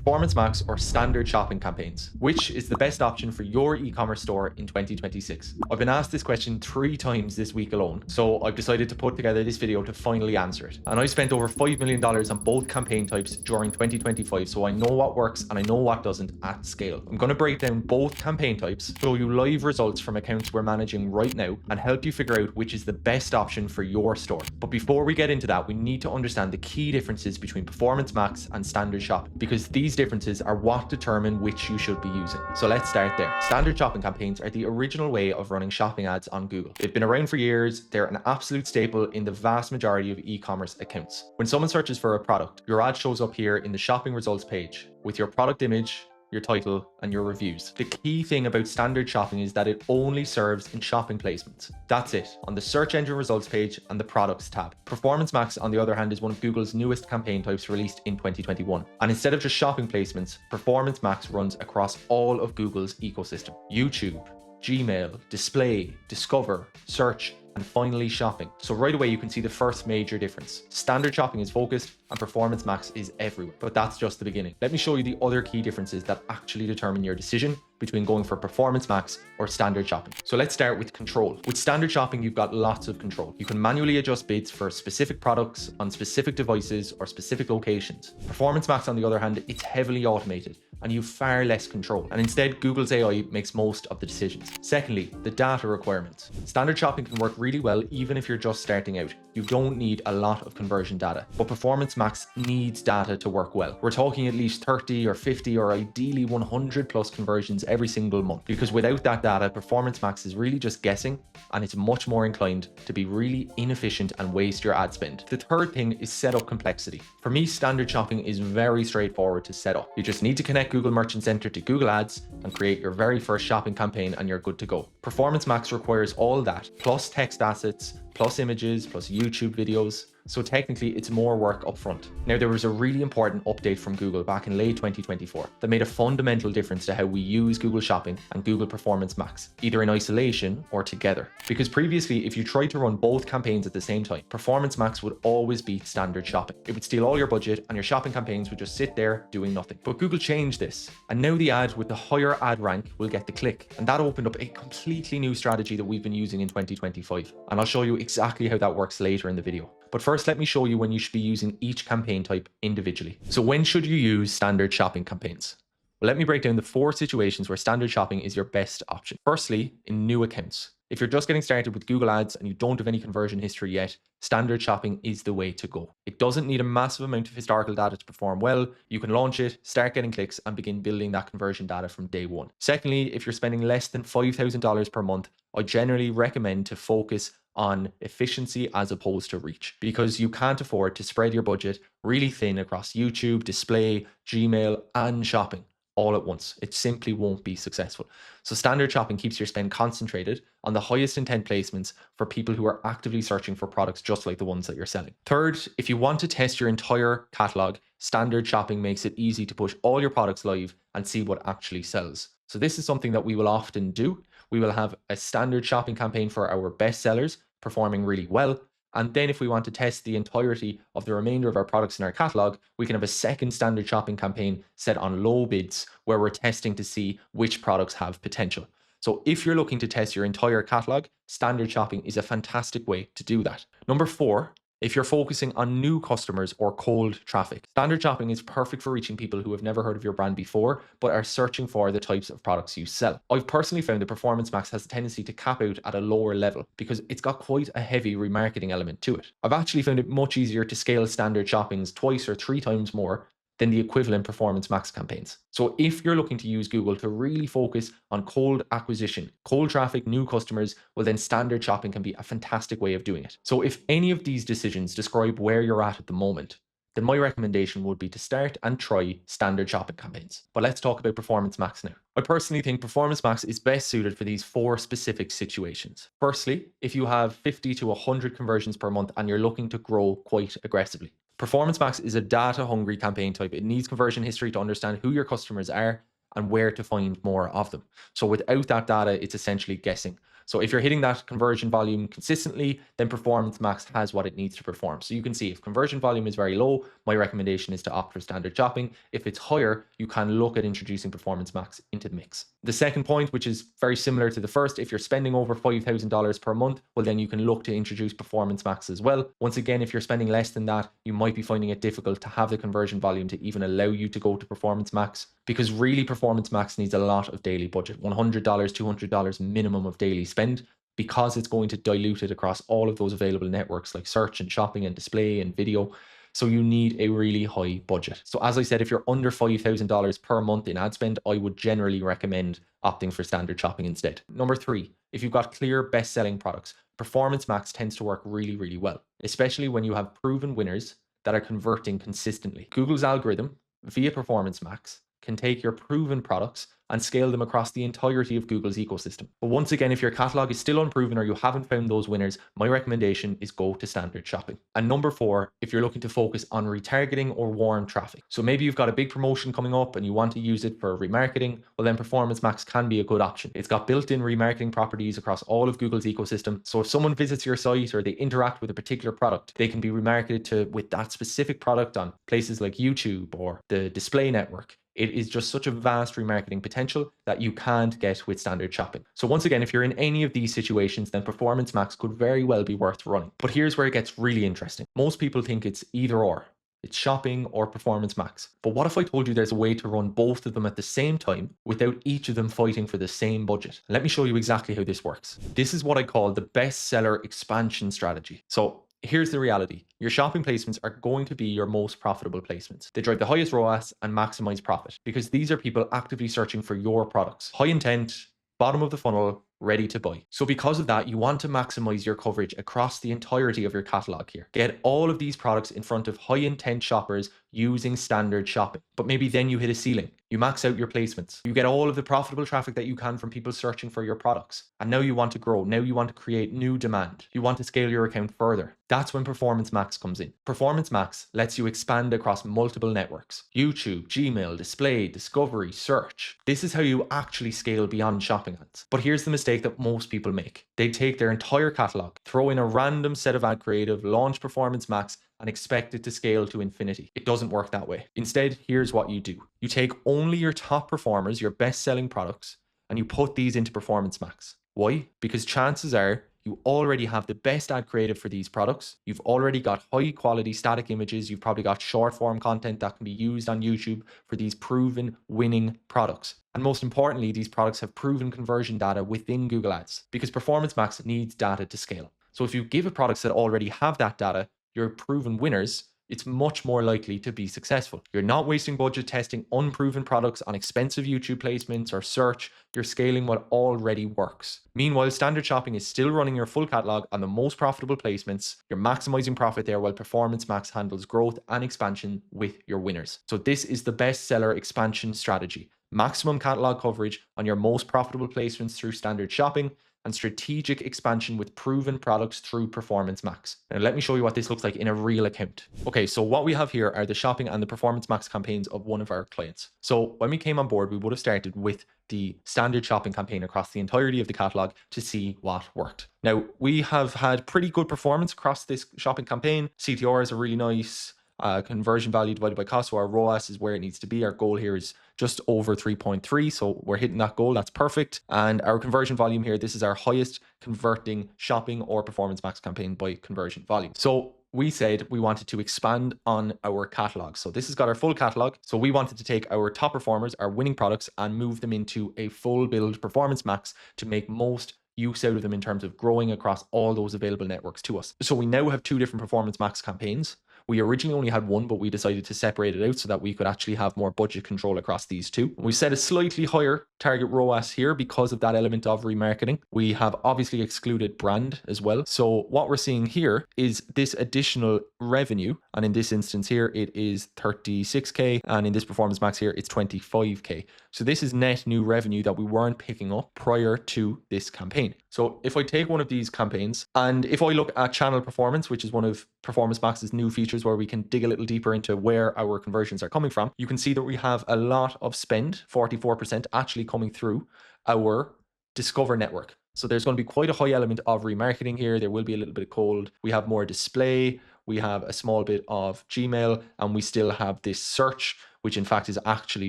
Performance Max or standard shopping campaigns? Which is the best option for your e-commerce store in 2026? I've been asked this question 3 times this week alone, so I've decided to put together this video to finally answer it. And I spent over $5 million on both campaign types during 2025, so I know what works and I know what doesn't at scale. I'm going to break down both campaign types, show you live results from accounts we're managing right now, and help you figure out which is the best option for your store. But before we get into that, we need to understand the key differences between Performance Max and standard shopping, because these differences are what determine which you should be using. So let's start there. Standard shopping campaigns are the original way of running shopping ads on Google. They've been around for years. They're an absolute staple in the vast majority of e-commerce accounts. When someone searches for a product, your ad shows up here in the shopping results page with your product image, your title, and your reviews. The key thing about standard shopping is that it only serves in shopping placements. That's it, on the search engine results page and the products tab. Performance Max, on the other hand, is one of Google's newest campaign types released in 2021. And instead of just shopping placements, Performance Max runs across all of Google's ecosystem: YouTube, Gmail, Display, Discover, Search, and finally shopping. So right away you can see the first major difference. Standard shopping is focused and Performance Max is everywhere. But that's just the beginning. Let me show you the other key differences that actually determine your decision between going for Performance Max or standard shopping. So let's start with control. With standard shopping, you've got lots of control. You can manually adjust bids for specific products on specific devices or specific locations. Performance Max, on the other hand, it's heavily automated and you've far less control. And instead, Google's AI makes most of the decisions. Secondly, the data requirements. Standard shopping can work really well even if you're just starting out. You don't need a lot of conversion data, but Performance Max needs data to work well. We're talking at least 30 or 50 or ideally 100 plus conversions every single month, because without that data, Performance Max is really just guessing, and it's much more inclined to be really inefficient and waste your ad spend. The third thing is setup complexity. For me, standard shopping is very straightforward to set up. You just need to connect Google Merchant Center to Google Ads and create your very first shopping campaign and you're good to go. Performance Max requires all that, plus text assets, plus images, plus YouTube videos. So technically it's more work up front. Now, there was a really important update from Google back in late 2024 that made a fundamental difference to how we use Google Shopping and Google Performance Max, either in isolation or together. Because previously, if you tried to run both campaigns at the same time, Performance Max would always beat standard shopping. It would steal all your budget and your shopping campaigns would just sit there doing nothing. But Google changed this. And now the ad with the higher ad rank will get the click. And that opened up a completely new strategy that we've been using in 2025. And I'll show you exactly how that works later in the video. But first, let me show you when you should be using each campaign type individually. So when should you use standard shopping campaigns? Well, let me break down the 4 situations where standard shopping is your best option. Firstly, in new accounts. If you're just getting started with Google Ads and you don't have any conversion history yet, standard shopping is the way to go. It doesn't need a massive amount of historical data to perform well. You can launch it, start getting clicks, and begin building that conversion data from day one. Secondly, if you're spending less than $5,000 per month, I generally recommend to focus on efficiency as opposed to reach, because you can't afford to spread your budget really thin across YouTube, Display, Gmail, and shopping all at once. It simply won't be successful. So standard shopping keeps your spend concentrated on the highest intent placements for people who are actively searching for products just like the ones that you're selling. Third, if you want to test your entire catalog, standard shopping makes it easy to push all your products live and see what actually sells. So this is something that we will often do. We will have a standard shopping campaign for our best sellers performing really well. And then if we want to test the entirety of the remainder of our products in our catalog, we can have a second standard shopping campaign set on low bids where we're testing to see which products have potential. So if you're looking to test your entire catalog, standard shopping is a fantastic way to do that. Number 4, if you're focusing on new customers or cold traffic, standard shopping is perfect for reaching people who have never heard of your brand before, but are searching for the types of products you sell. I've personally found that Performance Max has a tendency to cap out at a lower level because it's got quite a heavy remarketing element to it. I've actually found it much easier to scale standard shoppings 2 or 3 times more than the equivalent Performance Max campaigns. So if you're looking to use Google to really focus on cold acquisition, cold traffic, new customers, well then standard shopping can be a fantastic way of doing it. So if any of these decisions describe where you're at the moment, then my recommendation would be to start and try standard shopping campaigns. But let's talk about Performance Max now. I personally think Performance Max is best suited for these 4 specific situations. Firstly, if you have 50 to 100 conversions per month and you're looking to grow quite aggressively. Performance Max is a data-hungry campaign type. It needs conversion history to understand who your customers are and where to find more of them. So without that data, it's essentially guessing. So if you're hitting that conversion volume consistently, then Performance Max has what it needs to perform. So you can see if conversion volume is very low, my recommendation is to opt for standard shopping. If it's higher, you can look at introducing Performance Max into the mix. The second point, which is very similar to the first, if you're spending over $5,000 per month, well, then you can look to introduce Performance Max as well. Once again, if you're spending less than that, you might be finding it difficult to have the conversion volume to even allow you to go to Performance Max, because really Performance Max needs a lot of daily budget, $100, $200 minimum of daily spend, because it's going to dilute it across all of those available networks like search and shopping and display and video. So you need a really high budget. So as I said, if you're under $5,000 per month in ad spend, I would generally recommend opting for standard shopping instead. Number 3, if you've got clear best-selling products, Performance Max tends to work really, really well, especially when you have proven winners that are converting consistently. Google's algorithm via Performance Max can take your proven products and scale them across the entirety of Google's ecosystem. But once again, if your catalog is still unproven or you haven't found those winners, my recommendation is go to standard shopping. And number 4, if you're looking to focus on retargeting or warm traffic. So maybe you've got a big promotion coming up and you want to use it for remarketing, well then Performance Max can be a good option. It's got built-in remarketing properties across all of Google's ecosystem. So if someone visits your site or they interact with a particular product, they can be remarketed to with that specific product on places like YouTube or the display network. It is just such a vast remarketing potential that you can't get with standard shopping. So once again, if you're in any of these situations, then Performance Max could very well be worth running. But here's where it gets really interesting. Most people think it's either or. It's shopping or Performance Max. But what if I told you there's a way to run both of them at the same time without each of them fighting for the same budget? Let me show you exactly how this works. This is what I call the bestseller expansion strategy. So here's the reality. Your shopping placements are going to be your most profitable placements. They drive the highest ROAS and maximize profit because these are people actively searching for your products. High intent, bottom of the funnel, ready to buy. So because of that, you want to maximize your coverage across the entirety of your catalog here. Get all of these products in front of high intent shoppers using standard shopping. But maybe then you hit a ceiling. You max out your placements. You get all of the profitable traffic that you can from people searching for your products. And now you want to grow. Now you want to create new demand. You want to scale your account further. That's when Performance Max comes in. Performance Max lets you expand across multiple networks: YouTube, Gmail, display, discovery, search. This is how you actually scale beyond shopping ads. But here's the mistake that most people make. They take their entire catalog, throw in a random set of ad creative, launch Performance Max, and expect it to scale to infinity. It doesn't work that way. Instead, here's what you do. You take only your top performers, your best-selling products, and you put these into Performance Max. Why? Because chances are you already have the best ad creative for these products. You've already got high quality static images. You've probably got short form content that can be used on YouTube for these proven winning products. And most importantly, these products have proven conversion data within Google Ads, because Performance Max needs data to scale. So if you give it products that already have that data, your proven winners, it's much more likely to be successful. You're not wasting budget testing unproven products on expensive YouTube placements or search. You're scaling what already works. Meanwhile, standard shopping is still running your full catalog on the most profitable placements. You're maximizing profit there, while Performance Max handles growth and expansion with your winners. So this is the bestseller expansion strategy. Maximum catalog coverage on your most profitable placements through standard shopping, and strategic expansion with proven products through Performance Max. Now let me show you what this looks like in a real account. Okay, so what we have here are the shopping and the Performance Max campaigns of one of our clients. So when we came on board, we would have started with the standard shopping campaign across the entirety of the catalog to see what worked. Now we have had pretty good performance across this shopping campaign. CTRs are really nice. Conversion value divided by cost, so our ROAS is where it needs to be. Our goal here is just over 3.3, so we're hitting that goal. That's perfect. And our conversion volume here, this is our highest converting shopping or Performance Max campaign by conversion volume. So we said we wanted to expand on our catalog. So this has got our full catalog. So we wanted to take our top performers, our winning products, and move them into a full build Performance Max to make most use out of them in terms of growing across all those available networks to us. So we now have 2 different Performance Max campaigns. We originally only had one, but we decided to separate it out so that we could actually have more budget control across these 2. We set a slightly higher target ROAS here because of that element of remarketing. We have obviously excluded brand as well. So what we're seeing here is this additional revenue. And in this instance here, it is 36K. And in this Performance Max here, it's 25K. So this is net new revenue that we weren't picking up prior to this campaign. So if I take one of these campaigns, and if I look at channel performance, which is one of Performance Max's new features where we can dig a little deeper into where our conversions are coming from, you can see that we have a lot of spend, 44%, actually coming through our Discover network. So there's going to be quite a high element of remarketing here. There will be a little bit of cold. We have more display. We have a small bit of Gmail, and we still have this search, which in fact is actually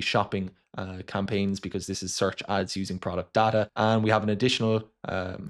shopping campaigns, because this is search ads using product data. And we have an additional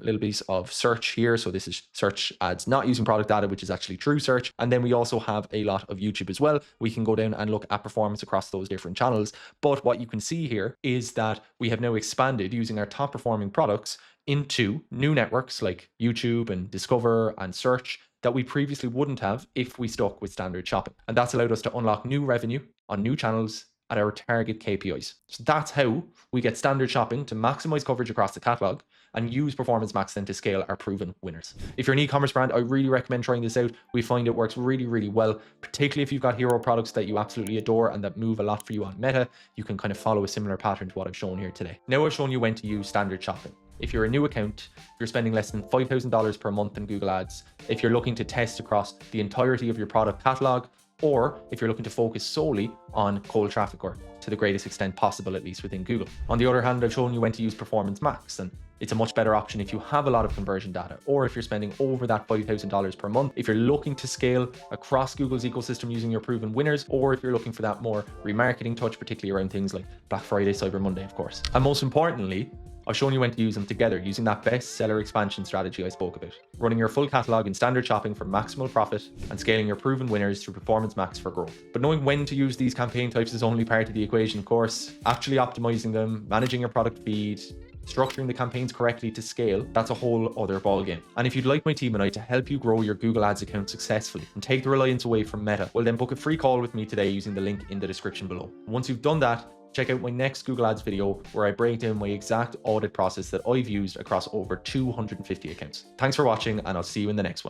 little piece of search here. So this is search ads not using product data, which is actually true search. And then we also have a lot of YouTube as well. We can go down and look at performance across those different channels. But what you can see here is that we have now expanded using our top performing products into new networks like YouTube and Discover and Search that we previously wouldn't have if we stuck with standard shopping. And that's allowed us to unlock new revenue on new channels at our target KPIs. So that's how we get standard shopping to maximize coverage across the catalog and use Performance Max then to scale our proven winners. If you're an e-commerce brand, I really recommend trying this out. We find it works really, really well, particularly if you've got hero products that you absolutely adore and that move a lot for you on Meta. You can kind of follow a similar pattern to what I've shown here today. Now I've shown you when to use standard shopping. If you're a new account, you're spending less than $5,000 per month in Google Ads, if you're looking to test across the entirety of your product catalog, or if you're looking to focus solely on cold traffic, or to the greatest extent possible, at least within Google. On the other hand, I've shown you when to use Performance Max, and it's a much better option if you have a lot of conversion data, or if you're spending over that $5,000 per month, if you're looking to scale across Google's ecosystem using your proven winners, or if you're looking for that more remarketing touch, particularly around things like Black Friday, Cyber Monday, of course. And most importantly, I've shown you when to use them together using that best seller expansion strategy I spoke about. Running your full catalog in standard shopping for maximal profit and scaling your proven winners through Performance Max for growth. But knowing when to use these campaign types is only part of the equation, of course. Actually optimizing them, managing your product feed, structuring the campaigns correctly to scale, that's a whole other ballgame. And if you'd like my team and I to help you grow your Google Ads account successfully and take the reliance away from Meta, well then book a free call with me today using the link in the description below. Once you've done that, check out my next Google Ads video where I break down my exact audit process that I've used across over 250 accounts. Thanks for watching, and I'll see you in the next one.